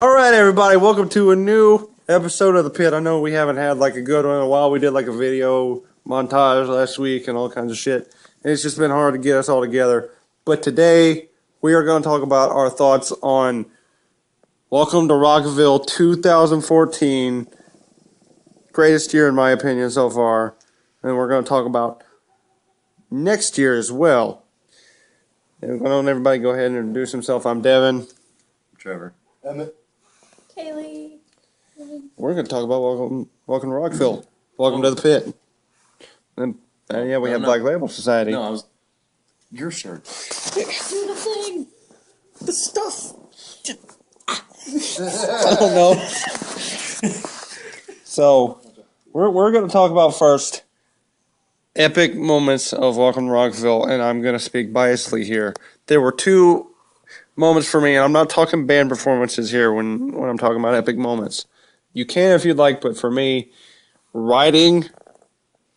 All right, everybody, welcome to a new episode of The Pit. I know we haven't had like a good one in a while. We did like a video montage last week and all kinds of shit. And it's just been hard to get us all together. But today, we are going to talk about our thoughts on Welcome to Rockville 2014. Greatest year, in my opinion, so far. And we're going to talk about next year as well. And why don't everybody go ahead and introduce himself? I'm Devin. Trevor. Emmett. Kaylee. We're going to talk about Welcome to Rockville. Welcome to the Pit. And yeah, we have Black Label Society. No, I was your shirt. Do the thing. The stuff. I don't know. So, we're going to talk about first epic moments of Welcome to Rockville, and I'm going to speak biasly here. There were two moments for me, and I'm not talking band performances here when I'm talking about epic moments. You can if you'd like, but for me, riding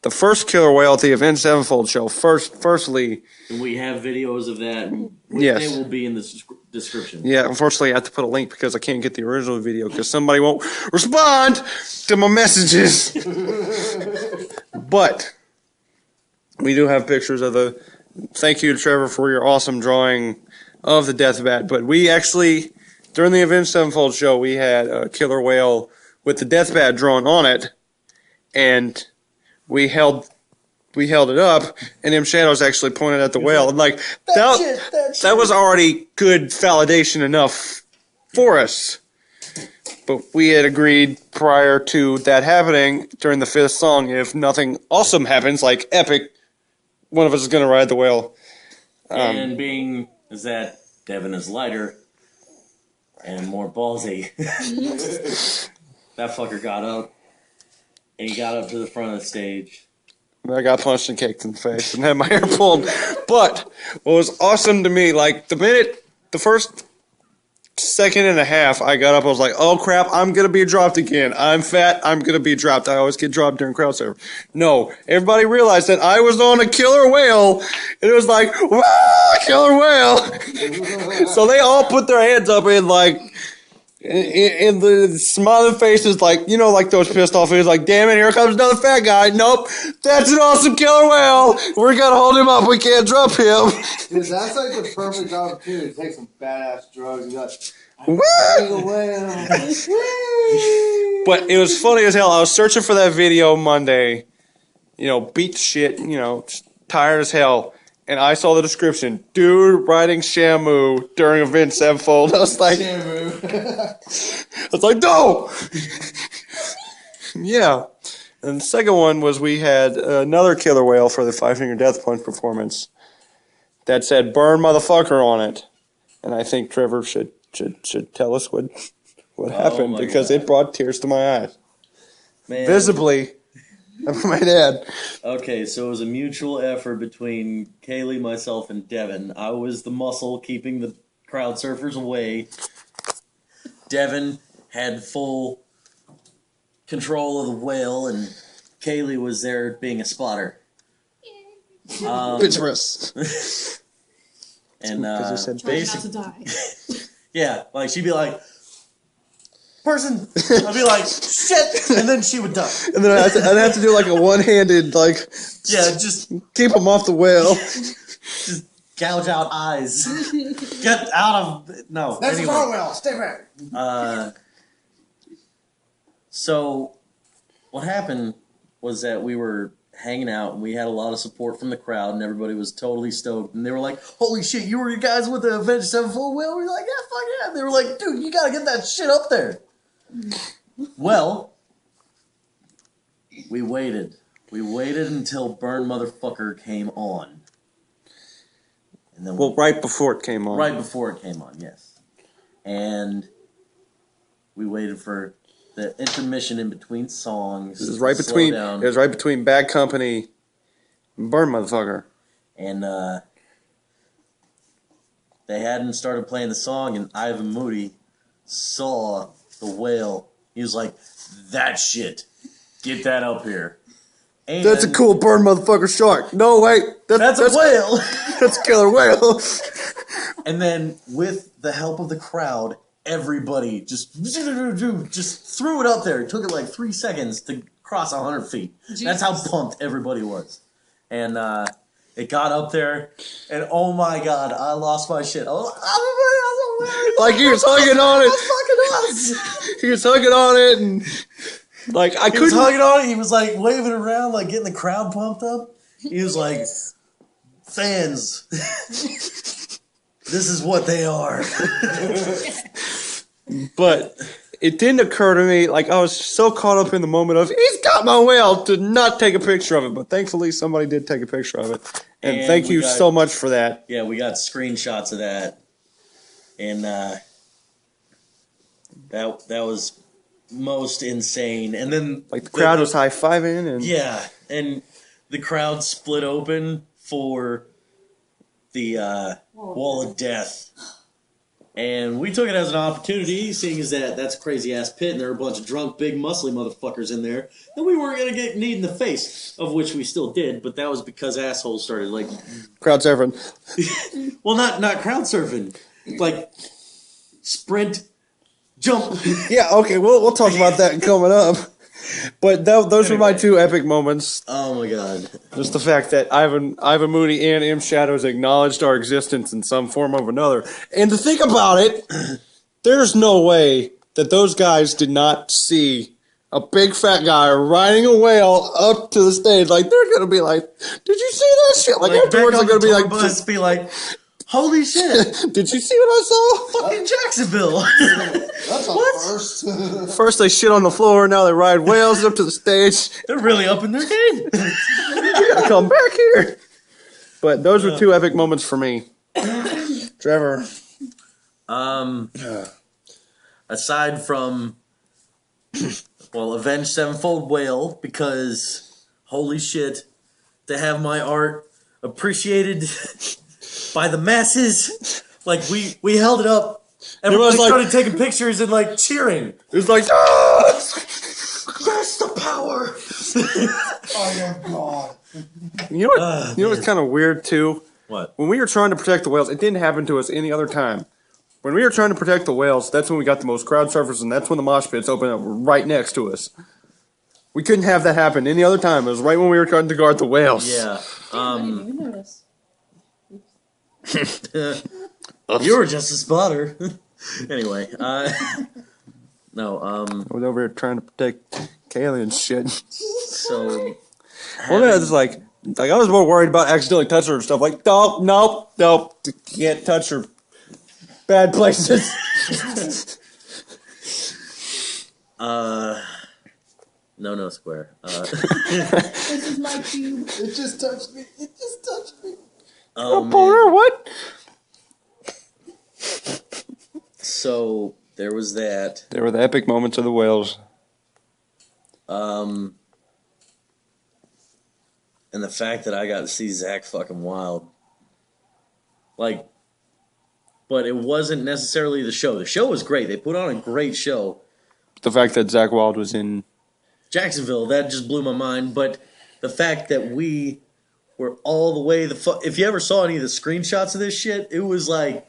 the first killer whale at the Avenged Sevenfold show, firstly... And we have videos of that. Yes. They will be in the description. Yeah, unfortunately, I have to put a link because I can't get the original video because somebody won't respond to my messages. But we do have pictures of the... Thank you, Trevor, for your awesome drawing of the death bat. But we actually, during the Avenged Sevenfold show, we had a killer whale with the death bat drawn on it, and we held it up, and them shadows actually pointed at the whale. And like that was already good validation enough for us. But we had agreed prior to that happening during the fifth song, if nothing awesome happens, like epic, one of us is going to ride the whale. And being is that Devin is lighter and more ballsy. That fucker got up, and he got up to the front of the stage. I got punched and kicked in the face and had my hair pulled. But what was awesome to me, like the first second and a half I got up, I was like, oh crap, I'm going to be dropped again. I'm fat, I'm going to be dropped. I always get dropped during crowd surf. No, everybody realized that I was on a killer whale, and it was like, wow, killer whale. So they all put their hands up and like, in the smiling faces, like, you know, like those pissed off faces, like, damn it, here comes another fat guy. Nope, that's an awesome killer whale. We're gonna hold him up. We can't drop him. Dude, that's like the perfect opportunity to take some badass drugs and be like, Woo! a whale. But it was funny as hell. I was searching for that video Monday, you know, beat the shit, you know, tired as hell. And I saw the description, dude riding Shamu during Avenged Sevenfold. I was like, no! Yeah. And the second one was we had another killer whale for the Five Finger Death Punch performance that said "burn motherfucker" on it. And I think Trevor should tell us what happened because it brought tears to my eyes. Man. Visibly, I might add. Okay, so it was a mutual effort between Kaylee, myself, and Devin. I was the muscle keeping the crowd surfers away. Devin had full control of the whale, and Kaylee was there being a spotter. Bitch. And Basically, to die. yeah, like she'd be like, person. I'd be like, shit, and then she would die. And then I'd have to do like a one-handed, like, Yeah, just keep him off the whale. just gouge out eyes. Get out of no. That's anyway. a whale. Stay back. So what happened was that we were hanging out and we had a lot of support from the crowd and everybody was totally stoked and they were like, holy shit, you were guys with the Avenged Sevenfold whale? We were like, yeah, fuck yeah. And they were like, dude, you gotta get that shit up there. Well, we waited. We waited until Burn Motherfucker came on. And then Right before it came on. right before it came on, yes. And we waited for the intermission in between songs. It was right between. It was right between Bad Company and Burn Motherfucker. And they hadn't started playing the song, and Ivan Moody saw the whale. He was like, that shit. Get that up here. And That's a cool Burn Motherfucker shark. No, wait. That's a whale. That's a killer whale. And then, with the help of the crowd, everybody just threw it up there. It took it like 3 seconds to cross 100 feet. Jesus. That's how pumped everybody was. And it got up there, and oh my god, I lost my shit. Like he was hugging on it. Fucking us. He was hugging on it, and like I He was couldn't. hugging on it. He was like waving around, like getting the crowd pumped up. He was like, "Fans, this is what they are." But it didn't occur to me. Like I was so caught up in the moment of he's got my whale to not take a picture of it. But thankfully, somebody did take a picture of it, and thank you so much for that. Yeah, we got screenshots of that, and that was most insane. And then Like the crowd was high fiving, and yeah, and the crowd split open for the Wall of Death. And we took it as an opportunity, seeing as that's a crazy ass pit, and there were a bunch of drunk, big, muscly motherfuckers in there, that we weren't gonna get kneed in the face, of which we still did, but that was because assholes started like, crowd surfing. well, not crowd surfing, like sprint, jump. Yeah, okay, we'll talk about that coming up. But those were my two epic moments. Oh my god! Just the fact that Ivan Moody and M Shadows acknowledged our existence in some form or another. And to think about it, there's no way that those guys did not see a big fat guy riding a whale up to the stage. Like, they're going to be like, did you see that shit? Like afterwards, they're going to be like, bus, be like, holy shit! did you see what I saw? Fucking Jacksonville! That's a first. First they shit on the floor, now they ride whales up to the stage. They're really up in their game. You gotta come back here. But those were two epic moments for me. Trevor. Aside from, well, Avenged Sevenfold Whale, because holy shit, to have my art appreciated by the masses, like we held it up. Everybody started taking pictures and like cheering. It was like, ah! That's the power. Oh my god. You know what? You know what's kind of weird too? What? When we were trying to protect the whales, it didn't happen to us any other time. When we were trying to protect the whales, that's when we got the most crowd surfers, and that's when the mosh pits opened up right next to us. We couldn't have that happen any other time. It was right when we were trying to guard the whales. Yeah. I didn't even notice. You were just a spotter. Anyway, no. I was over here trying to protect Kaylee and shit. So. Well, yeah, it's like I was more worried about accidentally touching her and stuff. Like, nope, can't touch her. Bad places. No square. This is my cube. It just touched me. It just touched me. Oh, Boner, what? So there was that. There were the epic moments of the whales. And the fact that I got to see Zach fucking Wild. Like, but it wasn't necessarily the show. The show was great. They put on a great show. The fact that Zach Wild was in Jacksonville, that just blew my mind. But the fact that we were all the way if you ever saw any of the screenshots of this shit, it was like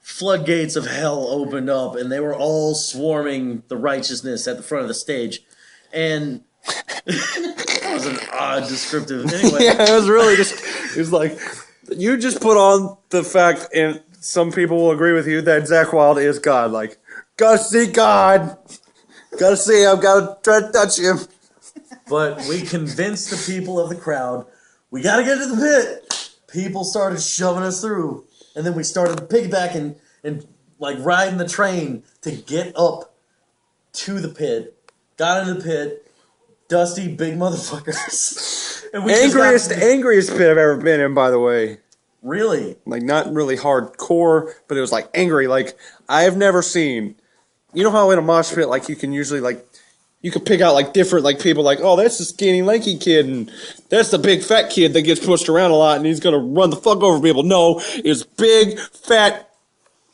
floodgates of hell opened up, and they were all swarming the righteousness at the front of the stage. And that was an odd descriptive. Anyway, yeah, it was really just. It was like you just put on the fact, and some people will agree with you that Zach Wild is God. Like, gotta see God, gotta see him, gotta try to touch him. But we convinced the people of the crowd, we gotta get to the pit. People started shoving us through, and then we started piggybacking and like riding the train to get up to the pit. Got into the pit, dusty big motherfuckers. And we Angriest pit I've ever been in, by the way. Really? Like, not really hardcore, but it was like angry. Like, I've never seen. You know how in a mosh pit, like, you can usually, like, you can pick out, like, different, like, people, like, oh, that's the skinny, lanky kid, and that's the big, fat kid that gets pushed around a lot, and he's gonna run the fuck over people. No, it's big, fat,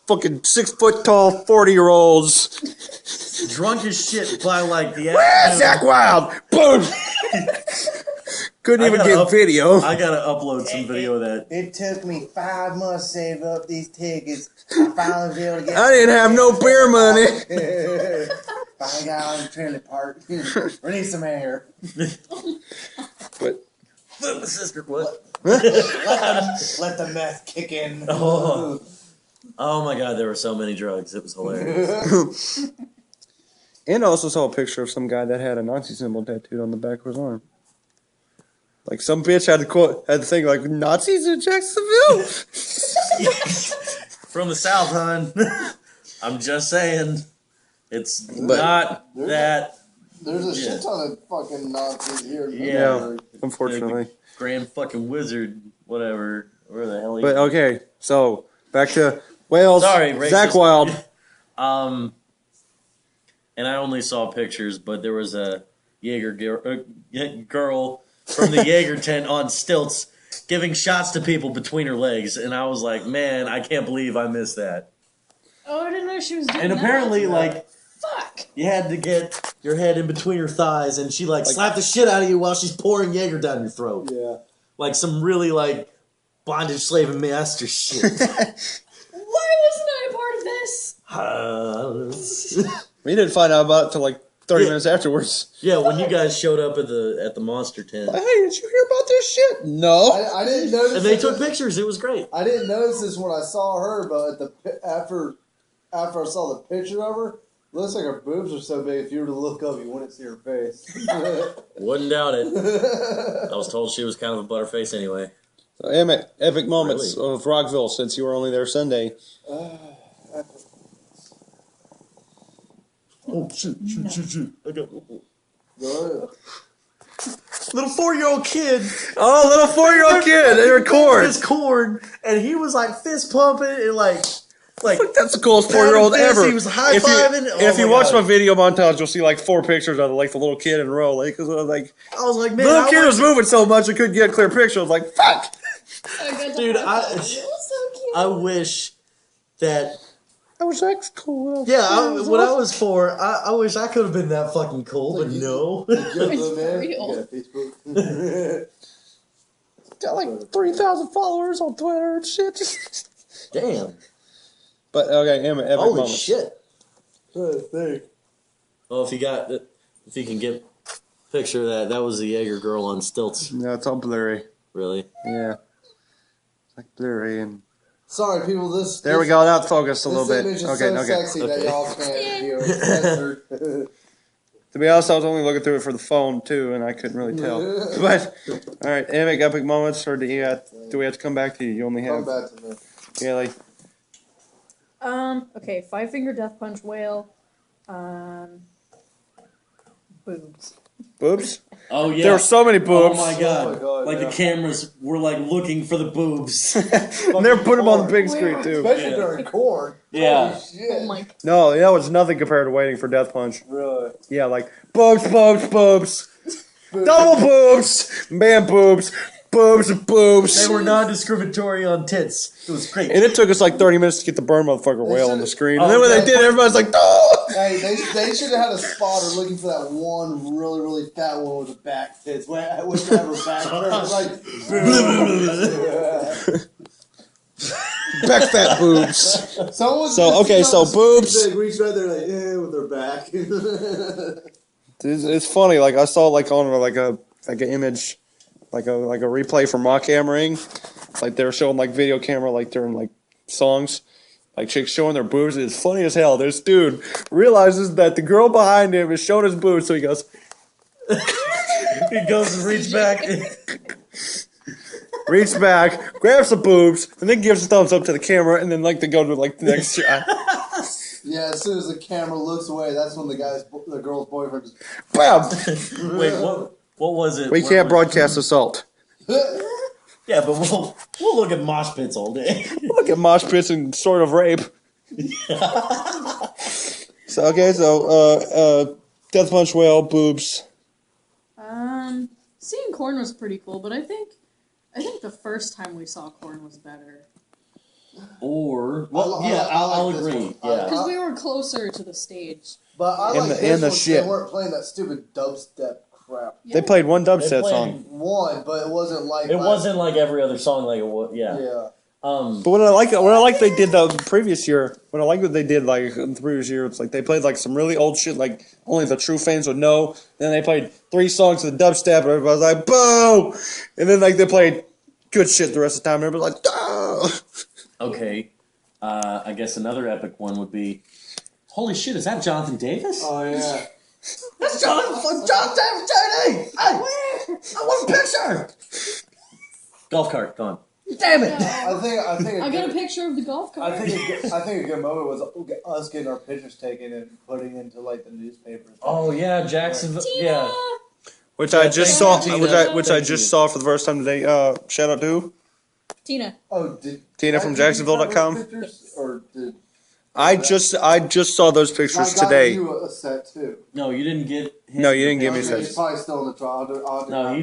fucking 6 foot tall, 40-year-olds. Drunk as shit by, like, the Where's Zach Wild? Boom! Couldn't I even gotta get video. I gotta upload some video of that. It took me 5 months to save up these tickets. I finally was able to get. I didn't have no beer money. Finally got on the trailer park. Release some air. But Sister, what? Let the meth kick in. Oh my god, there were so many drugs. It was hilarious. and I also saw a picture of some guy that had a Nazi symbol tattooed on the back of his arm. Like some bitch had the thing like Nazis in Jacksonville. From the South, hon. I'm just saying. It's not that. There's a shit ton of fucking Nazis here. Yeah, unfortunately. Grand fucking wizard, whatever. Where the hell he But okay, so back to Wales. Sorry, racist. Zach Wild. And I only saw pictures, but there was a Jaeger girl from the Jaeger tent on stilts giving shots to people between her legs, and I was like, man, I can't believe I missed that. Oh, I didn't know she was doing And that. apparently, like, Fuck. you had to get your head in between her thighs, and she like slapped the shit out of you while she's pouring Jaeger down your throat. Yeah. Like some really like bondage slave and master shit. Why wasn't I a part of this? We didn't find out about it till like 30 minutes afterwards. Yeah, when you guys showed up at the monster tent, Hey, did you hear about this shit? No. I didn't notice. and they took pictures. It was great. I didn't notice this when I saw her, but after I saw the picture of her, looks like her boobs are so big. If you were to look up, you wouldn't see her face. Wouldn't doubt it. I was told she was kind of a butterface anyway. So, epic moments of Rockville since you were only there Sunday. Oh shoot! I got Good. little 4-year-old kid. Oh, little 4-year-old kid in her corn. His corn, and he was like fist pumping and like. That's the coolest 4-year-old ever. He was high-fiving. If you watch my video montage, you'll see like 4 pictures of like the little kid in a row. Like, cause I was like, man, the little kid was moving so much I couldn't get a clear picture. I was like, fuck. Dude, It was so cute. I wish that. I was like cool. When I was 4, I wish I could have been that fucking cool, but no. Good, man. real. You got Facebook. Got like 3,000 followers on Twitter and shit. Damn. But okay, epic Holy moments. shit. Thanks. Well, if you can get a picture of that was the Jaeger girl on stilts. Yeah, it's all blurry. Really? Yeah, it's like blurry and. Sorry, people. There we go. Now it's focused a This little bit. image is Okay, so okay. sexy that y'all can't view it. Censored. To be honest, I was only looking through it for the phone too, and I couldn't really tell. But all right, epic moments, or do we have to come back to you? You only Come have back to me. yeah, like Okay, 5-finger death punch whale. Boobs. boobs. Oh, yeah. There were so many boobs. Oh, my God. Oh, my God, Like, yeah. the cameras were, like, looking for the boobs. And they're putting them on the big screen too. Especially Yeah. during corn. Yeah. Holy shit. Oh my. No, that was nothing compared to waiting for Death Punch. Really? Yeah, like boobs, boobs, boobs, double boobs, man, boobs, boobs, boobs. They were non-discriminatory on tits. It was great. And it took us like 30 minutes to get the burn motherfucker whale on the screen. And then when yeah. they did, everybody's like, oh! Hey, they should have had a spotter looking for that one really, really fat one with the back tits. I wish I had her back. It was like, Back fat boobs. someone's So, okay, so boobs. They reach right there like, yeah, with their back. It's funny. Like I saw like on like an image, like a replay from Rock Hammering. Like they were showing like video camera like during like songs. Like chicks showing their boobs. It's funny as hell. This dude realizes that the girl behind him is showing his boobs, so he goes, He goes and reach back. reaches back, grabs the boobs, and then gives a thumbs up to the camera, and then like they go to like the next shot. Yeah, as soon as the camera looks away, that's when the girl's boyfriend just Bam! Wait, what was it? We Where can't was- broadcast assault. Yeah, but we'll look at mosh pits all day. Look at mosh pits and sort of rape. So okay, Death Punch whale boobs. Seeing corn was pretty cool, but I think the first time we saw corn was better Or I I'll like this agree. one. Yeah. because we were closer to the stage. But I And like the- this and the one 'cause shit. they weren't playing that stupid dubstep crap. Yeah. They played one They dubstep played- song. One, but it wasn't like It wasn't like every other song, like it was. Yeah. Yeah. But what I like they did the previous year. What I like what they did like in the previous year, it's like they played like some really old shit, like only the true fans would know. Then they played 3 songs of the dubstep, and everybody was like, "Boo!" And then like they played good shit the rest of the time, and everybody was like, "Ah!" Okay. I guess another epic one would be. Holy shit! Is that Jonathan Davis? Oh yeah. That's Jonathan Davis, JD. Hey, I want a picture. Golf cart gone. Damn it! I think. I got a picture of the golf cart. I think a good moment was us getting our pictures taken and putting into like the newspapers. Oh yeah, Jacksonville. Tina! Yeah. Which I just saw, thank you, Tina. which I Thank just you. saw for the first time today. Shout out to Tina. Oh, did Tina from Jacksonville.com. Pictures, or did I just saw those pictures I got today. you a set too? No, you didn't get. Him No, you didn't give me Okay, sets. he's probably still in the trial. No,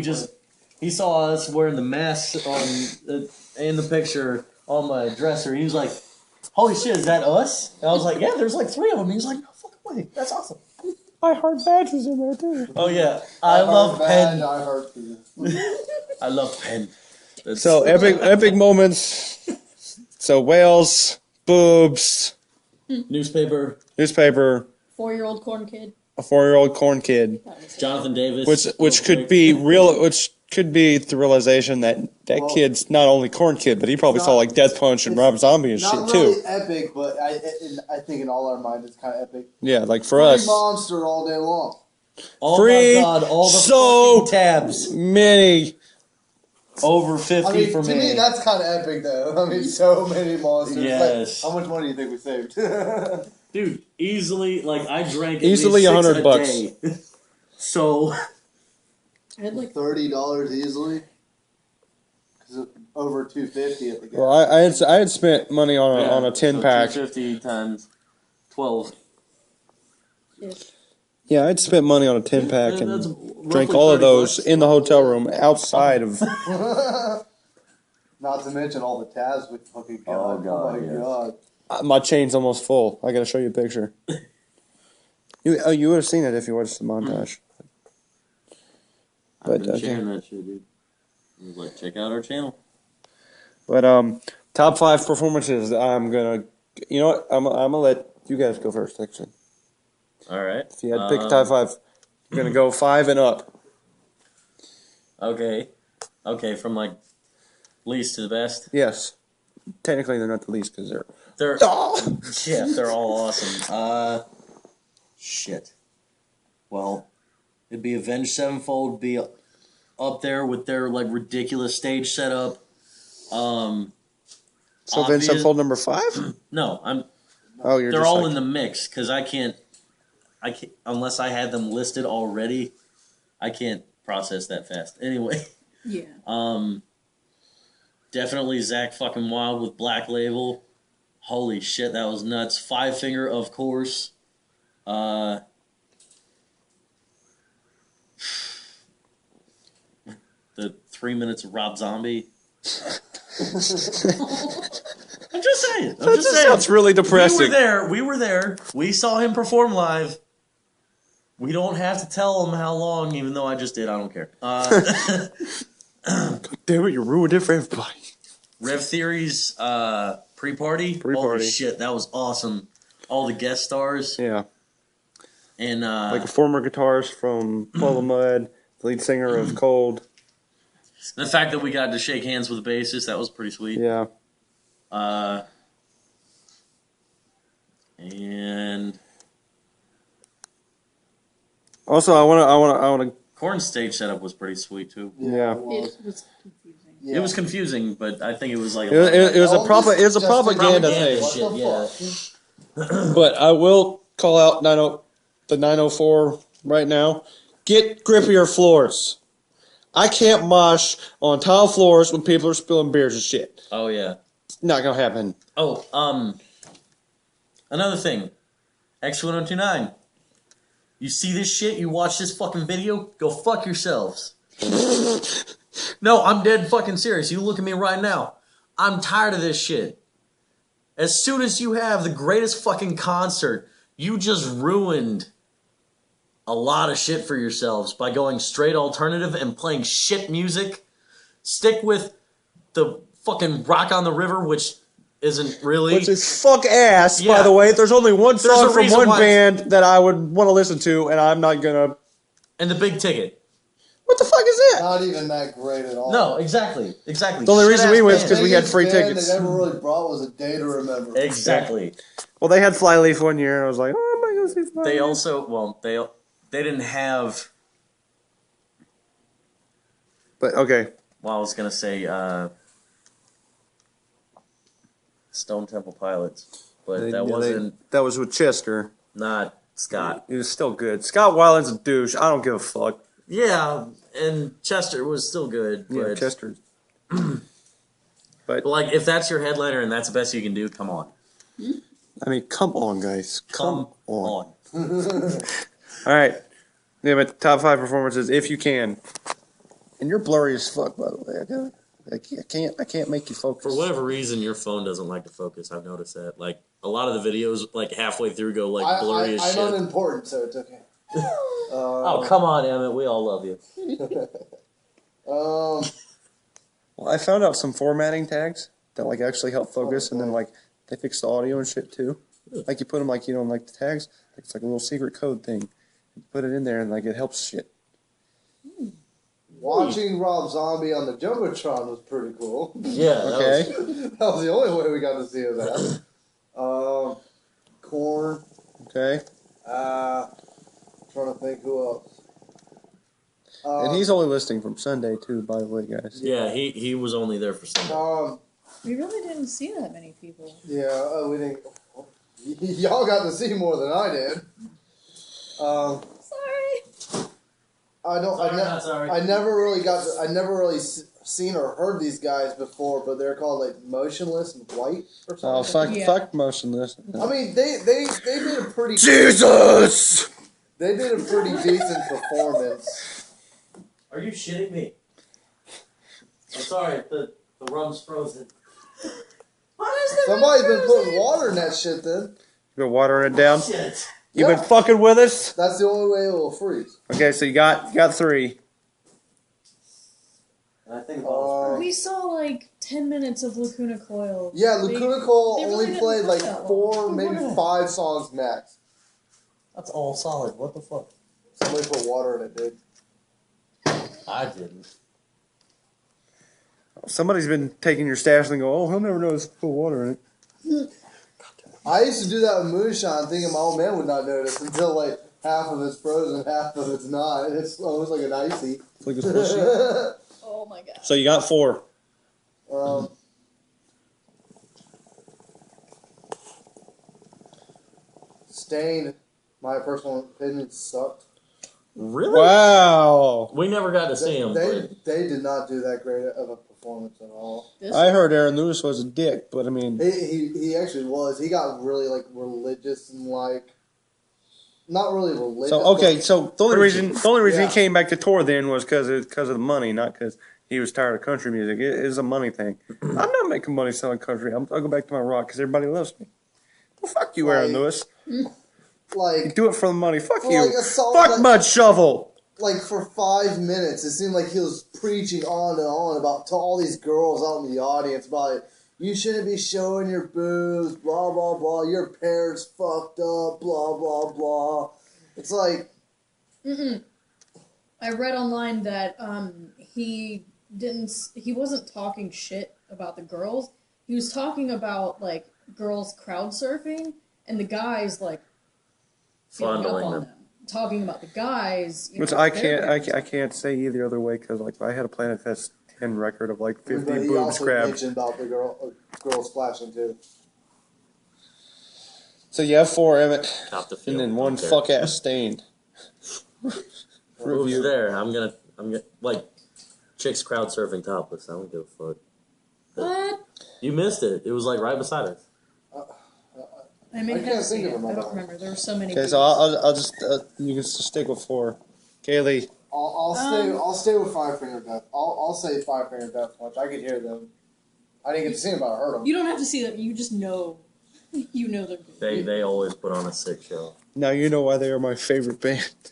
he saw us wearing the mask in the picture on my dresser. He was like, "Holy shit, is that us?" And I was like, "Yeah, there's like 3 of them." He was like, "No fucking way, that's awesome." I heard Badge was in there too. Oh yeah, I love Penn. I heard you. I love Penn. That's- So epic moments. So whales, boobs, newspaper, newspaper, 4-year-old corn kid. a 4-year-old corn kid, That was Jonathan Davis, which could be real, which could be the realization that Well, kid's not only corn kid, but he probably it's saw not- like Death Punch and it's Rob Zombie and shit Not too. really epic, but I think in all our minds it's kind of epic. Yeah, like for Free us, monster all day long. Oh Free my god, all the so- fucking tabs many. over 50 I mean, for to me, that's kind of epic, though. I mean, so many monsters. Yes. Like, how much money do you think we saved? Dude, easily, like, I drank at Easily least 6 $100 a bucks. day. So, I had like $30 easily. Because over $250 at the gas. Well, I had spent money on a 10 pack. 250 times 12. ish. Yeah, I'd spent money on a 10 pack Yeah, that's and roughly drank all of 30 those bucks. in the hotel room outside of. Not to mention all the tabs we fucking got. Oh, God, my yes. God. My chain's almost full. I gotta show you a picture. You would have seen it if you watched the montage. I've But, been okay. sharing that shit, dude. I was like, check out our channel. But top 5 performances. I'm gonna. You know what? I'm gonna let you guys go first. Actually, Alright. if you had to pick a top 5, I'm gonna go 5 and up. Okay. Okay, from like least to the best. Yes, technically they're not the least because they're. They're Oh! yeah, they're all awesome. Shit. Well, it'd be Avenged Sevenfold be up there with their like ridiculous stage setup. So Vince Obvious- Sevenfold number 5. No, I'm. Oh, you're. They're just all like, in the mix because I can't unless I had them listed already. I can't process that fast. Anyway, Yeah. definitely Zach fucking Wild with Black Label. Holy shit, that was nuts. Five Finger, of course. The 3 minutes of Rob Zombie. I'm just saying. I'm That just just saying. sounds really depressing. We were there. We saw him perform live. We don't have to tell him how long, even though I just did. I don't care. Damn it! You ruined it for everybody. Rev Theory's pre-party. Pre-party. Holy shit, that was awesome. All the guest stars. Yeah, And like a former guitarist from Puddle of Mud, the lead singer of Cold. the fact that we got to shake hands with the bassist, that was pretty sweet. Yeah, And also I want to. Korn's stage setup was pretty sweet too. Yeah. well, It was confusing. yeah. It was confusing, but I think it was like It was a All proper. this It was a just propaganda propaganda thing. shit. What the yeah. fuck? But I will call out the 904 right now. Get grippier floors. I can't mosh on tile floors when people are spilling beers and shit. Oh yeah. It's not gonna happen. Oh, another thing. X1029. You see this shit? You watch this fucking video? Go fuck yourselves. No, I'm dead fucking serious. You look at me right now. I'm tired of this shit. As soon as you have the greatest fucking concert, you just ruined a lot of shit for yourselves by going straight alternative and playing shit music. Stick with the fucking Rock on the River, which isn't really... Which is fuck ass, Yeah. by the way. There's only one There's song a from reason one why- band that I would want to listen to, and I'm not gonna... And the Big Ticket. What the fuck is that? Not even that great at all. No, exactly. The only reason we went is because we had Biggest free band tickets. They never really brought was A Day to Remember. Exactly. Well, they had Flyleaf one year, and I was like, oh, I'm not gonna see Flyleaf. They also, well, they didn't have... But, okay. Well, I was going to say Stone Temple Pilots, but that wasn't... That was with Chester. Not Scott. He was still good. Scott Weiland's a douche. I don't give a fuck. Yeah, and Chester was still good. But, Yeah, Chester. but like, if that's your headliner and that's the best you can do, come on. I mean, come on, guys. Come on. on. All right. Yeah, but top 5 performances, if you can. And you're blurry as fuck, by the way. I can't make you focus. For whatever reason, your phone doesn't like to focus. I've noticed that. Like, a lot of the videos, like, halfway through go, like, blurry as shit. I'm unimportant, so it's okay. Oh, come on, Emmett. We all love you. Well, I found out some formatting tags that like actually help focus, and then like they fix the audio and shit too. Like you put them like in like the tags. It's like a little secret code thing. You put it in there and like it helps shit. Watching Rob Zombie on the Jumbotron was pretty cool. Yeah. Okay. That was the only way we got to see of that. Korn. Okay. Trying to think who else. And he's only listening from Sunday too, by the way, guys. Yeah, he was only there for Sunday. We really didn't see that many people. Yeah, we didn't. Y'all got to see more than I did. Sorry. Not sorry. I never really seen or heard these guys before, but they're called like Motionless and White or Oh something. fuck Motionless. I mean, they did a pretty Jesus. They did a pretty decent performance. Are you shitting me? I'm sorry, the rum's frozen. Somebody's been putting water in that shit. Then You been watering it down. Shit. You been fucking with us. that's the only way it will freeze. Okay, so you got 3. I think We saw like 10 minutes of Lacuna Coil. Yeah, Lacuna Coil they really only didn't played play like that 4, maybe 5 songs max. That's all solid. What the fuck? Somebody put water in it, dude. I didn't. Somebody's been taking your stash and go, oh, he'll never know there's full water in it. I used to do that with moonshine, thinking my old man would not notice until like half of it's frozen, half of it's not. It's almost like an icy. Like it's bullshit. Oh my god. So you got 4. Stained, my personal opinion, sucked. Really? Wow. We never got to see him. but They did not do that great of a performance at all. I heard Aaron Lewis was a dick, but I mean, He actually was. He got really like religious and like not really religious. so okay. So the only reason Yeah. he came back to tour then was because of the money, not because he was tired of country music. It is a money thing. I'm not making money selling country. I'll go back to my rock because everybody loves me. Well, fuck you, Aaron Lewis. You like do it for the money. Fuck For you. like a song Fuck like- Mud Shovel. like for 5 minutes, it seemed like he was preaching on and on about to all these girls out in the audience about it. You shouldn't be showing your boobs, blah blah blah. Your parents fucked up, blah blah blah. It's like I read online that he wasn't talking shit about the girls. He was talking about like girls crowd surfing and the guys like feeling up Fondling on them. them. Talking about the guys, Which I can't say either other way because like I had a Planet Fest 10 record of like 50 but he boobs also grabbed. mentioned about the girl splashing too. So you have 4 Emmett, Top the field. and then 1 Okay. fuck ass Stained. Who's there? I'm gonna like chicks crowd surfing topless. I don't give a fuck. What? You missed it. It was like right beside us. I may I have can't seen think it. of them I don't all. remember. There were so many. Okay, so I'll just you can stick with 4. Kaylee, I'll stay with Five Finger Death. I'll say Five Finger Death Punch. I could hear them. I didn't get to see them, but I heard them. You don't have to see them. You just know. You know they're good. They always put on a sick show. now you know why they are my favorite band.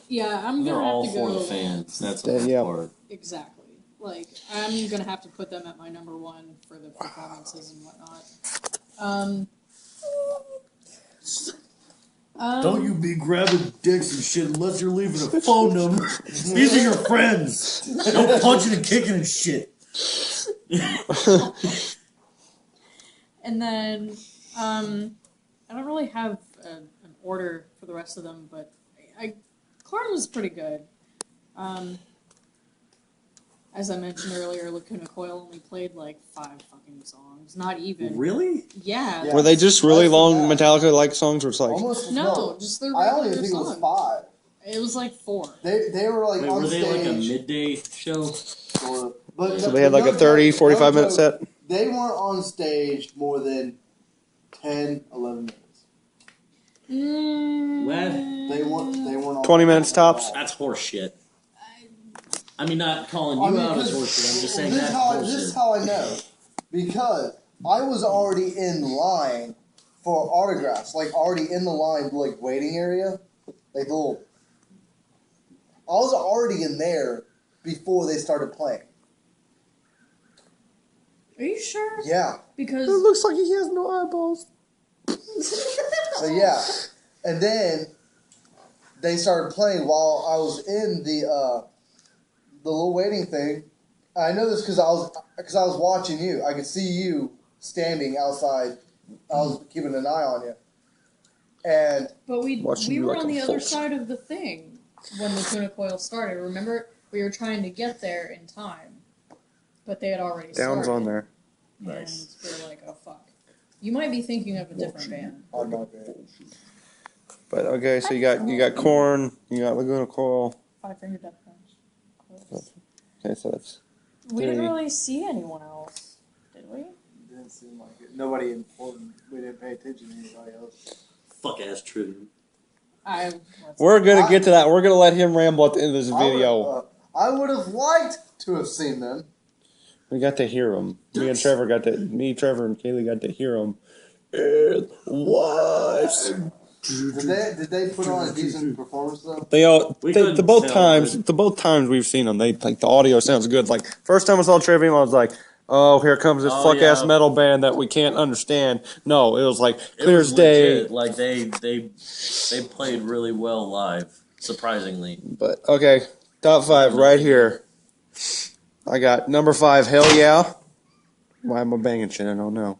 Yeah, I'm They're gonna all have to for go. the fans. That's the Yeah, best yeah. part. Exactly. Like, I'm gonna have to put them at my number one for the performances and whatnot. Don't you be grabbing dicks and shit unless you're leaving a phone number. These are your friends. No punching and kicking and shit. And then, I don't really have an order for the rest of them, but Corn was pretty good. As I mentioned earlier, Lacuna Coil only played like 5 fucking songs. Not even. Really? Yeah. Yeah. Were they just really long Yeah. Metallica-like songs where it's like... Almost No, just their I regular don't even think songs. it was 5. It was like 4. They were like Wait, on were stage. they like a midday show? Sort of. But So they had like a 30, 45-minute set? They weren't on stage more than 10, 11 minutes. Mm, They weren't on 20 stage minutes at tops? all. That's horseshit. I mean, not calling you I mean, out as 'cause horseshit. I'm just saying this that's this is horseshit. how I know. Because I was already in line for autographs. Like, already in the line, like, waiting area. Like, the little... I was already in there before they started playing. Are you sure? Yeah. Because It looks like he has no eyeballs. So, yeah. And then they started playing while I was in the little waiting thing. I know this because I was watching you. I could see you standing outside. I was keeping an eye on you. And But we Watching you were like on a the other fox. side of the thing when the Tuna Coil started. Remember, we were trying to get there in time, but they had already Down's started. on there. And Nice. we're like, oh fuck. You might be thinking of a different band. on my bed. But okay, so you got Korn, you got Laguna Coil. 5 Finger Death Punch. Okay, so that's... We didn't 3. really see anyone else, did we? Didn't seem like it. Nobody important. We didn't pay attention to anybody else. Fuck ass Tribune. We're gonna get to that. We're gonna let him ramble at the end of this video. I would have liked to have seen them. We got to hear him. Trevor, and Kaylee got to hear him. It was. Did they put on a decent performance though? The both times we've seen them, the audio sounds good. Like first time I saw Trivium, I was like, oh, here comes this fuck ass metal band that we can't understand. No, it was like clear as day. Legit. Like they played really well live, surprisingly. But okay, top 5 right here. I got number 5, Hell Yeah. Why am I banging shit? I don't know.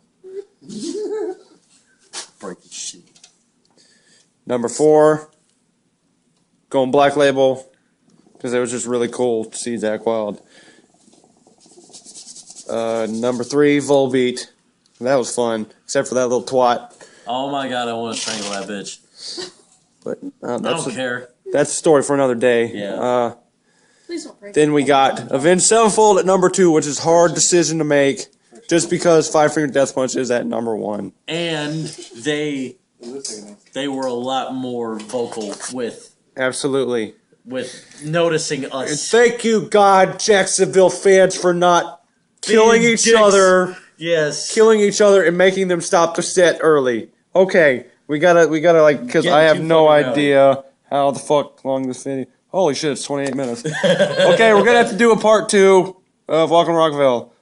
Breaking shit. Number 4, going Black Label, because it was just really cool to see Zach Wild. Number 3, Volbeat. That was fun, except for that little twat. Oh my god, I want to strangle that bitch. But I don't care. That's a story for another day. Yeah. Please don't break Then we got Avenged Sevenfold at number 2, which is a hard decision to make, just because 5 Finger Death Punch is at number 1. And they were a lot more vocal with Absolutely. noticing us. And thank you, God, Jacksonville fans, for not killing Being each dicks. other. Yes. Killing each other and making them stop the set early. Okay, we gotta because Get I have too no fucking idea how the fuck long this video. Holy shit, it's 28 minutes. Okay, we're gonna have to do a part 2 of Welcome to Rockville.